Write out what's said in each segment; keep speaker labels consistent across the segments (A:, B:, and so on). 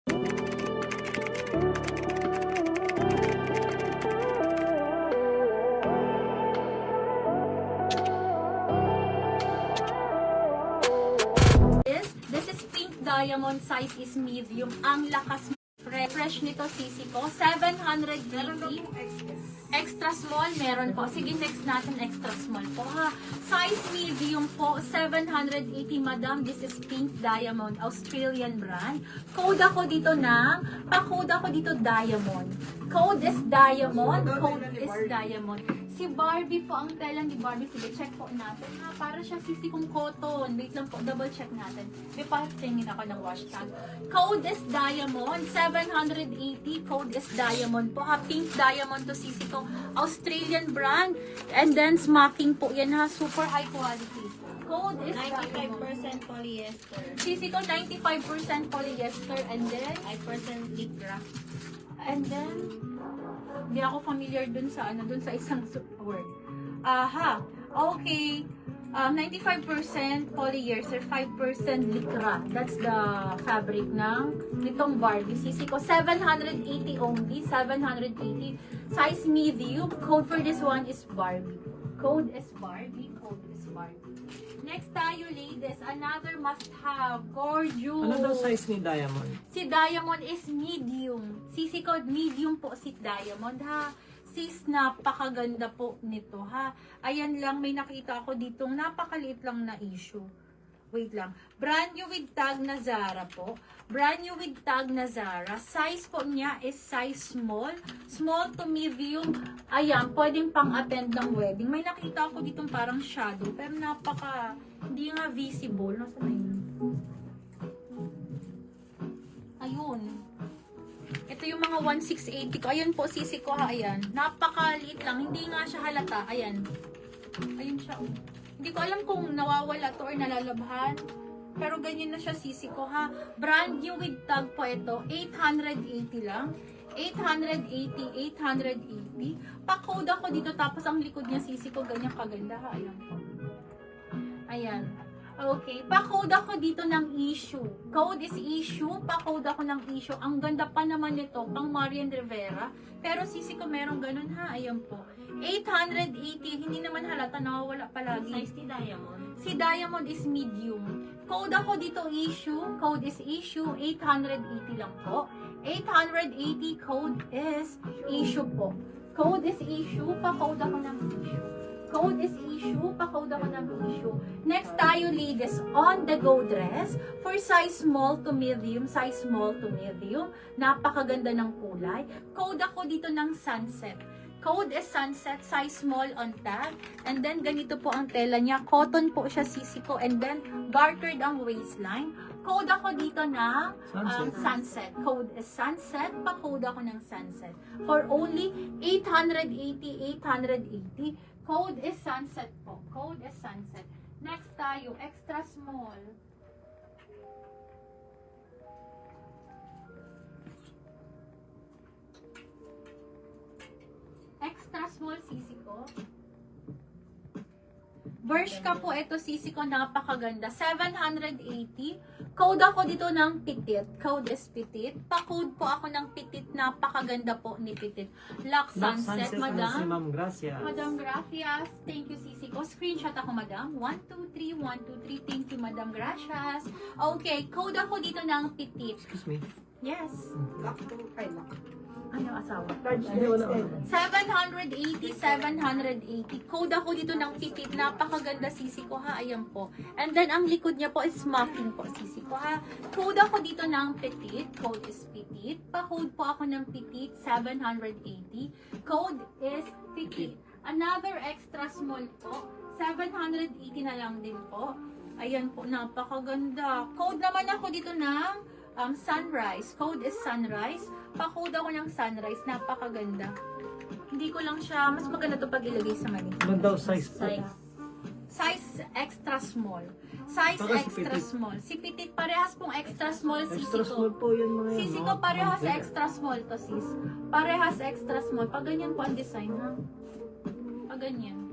A: This is pink diamond, size is medium. Ang lakas fresh nito sisi ko, 780. Extra small meron po. Sige, next natin extra small po ha. Size medium po, 780 madam. This is pink diamond, Australian brand. Code ako dito ng, pa-code ako dito diamond. Code is diamond, code is diamond. Si Barbie po, ang tela ni Barbie. Sige, check po natin ha. Para siya sisi kong cotton. Wait lang po, double check natin. May patingin ako ng wash tag. Code is diamond, 780. Code is diamond po ha. Pink diamond to sisi ko. Australian brand. And then, smacking po yan ha. Super high quality. Code is
B: 95% polyester.
A: sisi ko, 95% polyester. And then,
B: 5% lycra.
A: and then, hindi ako familiar dun sa isang word. Aha. Okay. 95% polyester, 5% lycra. That's the fabric ng nitong Barbie. Sisi ko, 780 only. 780. Size medium. Code for this one is Barbie. Code is Barbie. Code is Barbie. Next tayo, ladies. Another must-have. Gorgeous.
C: Ano daw size ni Diamond?
A: Si Diamond is medium. Sisi ko, medium po si Diamond ha. Sis, napakaganda po nito ha. Ayan lang, may nakita ako ditong napakaliit lang na issue. Wait lang. Brand new with tag na Zara po. Brand new with tag na Zara. Size po niya is size small. Small to medium. Ayan, pwedeng pang-attend ng wedding. May nakita ako ditong parang shadow. Pero napaka, hindi nga visible. Nasaan na yun? Ayun. Ito yung mga 1680 ko. Ayan po, sisi ko ha. Ayan. Napakaliit lang. Hindi nga siya halata. Ayan. Ayun siya. Oh. Hindi ko alam kung nawawala to or nalalabhan. Pero ganyan na siya sisi ko ha. Brand new with tag po ito. 880 lang. 880, 880. Pa-code ako dito. Tapos ang likod niya sisi ko. Ganyan kaganda ha. Ayan po. Ayan. Okay. Pa-code ako dito ng issue. Code is issue. Pa-code ako ng issue. Ang ganda pa naman nito. Pang Marian Rivera. Pero sisi ko merong ganun ha. Ayan po. 880. Hindi naman halata. Nawawala palagi.
B: Size ni Diamond.
A: Si Diamond is medium. Code ako dito issue. Code is issue. 880 lang po. 880. Code is issue po. Code is issue. Pa-code ako ng issue. Code is issue. Pa-code ako ng issue. Next tayo, ladies, on the go dress. For size small to medium. Size small to medium. Napakaganda ng kulay. Code ako dito ng sunset. Code is sunset, size small on tag. And then, ganito po ang tela niya. Cotton po siya, sisi ko. And then, gartered ang waistline. Code ako dito na sunset. Code is sunset. Pa-code ako ng sunset. For only 880, 880. Code is sunset po. Code is sunset. Next tayo, extra small. Extra small sisi ko. Bershka po ito sisi ko, napakaganda. 780. Code ako dito ng petit. Code is petit. Pa-code po ako ng petit. Napakaganda po ni petit. Luxe Sunset, madam.
C: Si Ma'am Gracia.
A: Madam Gracias. Thank you, sisi ko. Screenshot ako, madam. 123, 123. Thank you, Madam Gracias. Okay, code ako dito ng petit.
C: Excuse me.
A: Yes. Ano asawa?
C: 700.
A: 780, 780. Code ako dito ng petit. Napakaganda sisi ko ha. Ayan po. And then, ang likod niya po is smocking po sisi ko ha. Code ako dito ng petit. Code is petit. Pa-code po ako ng petit. 780. Code is petit. Another extra small po. 780 na lang din po. Ayan po. Napakaganda. Code naman ako dito ng sunrise. Code is sunrise. Pa-code ako ng sunrise. Napakaganda. Hindi ko lang siya, mas maganda to pag ilagay sa mali.
C: Ano daw size po?
A: Size extra small. Size
C: Baka si
A: extra
C: Petit.
A: small. Si petit, parehas pong extra small sisi
C: Extra
A: ko.
C: small po yan mga yan.
A: Sisi ko parehas extra small to sis. Parehas extra small. Pag ganyan po ang design ha. Pag ganyan.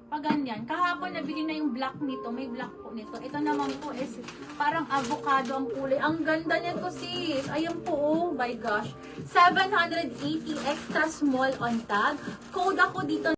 A: Pag ganyan. Kahapon nabili na yung black nito. May black po nito. Ito naman po is parang avocado ang kulay. Ang ganda nito sis. Ayan po oh. My gosh. 780 extra small on tag. Code ako dito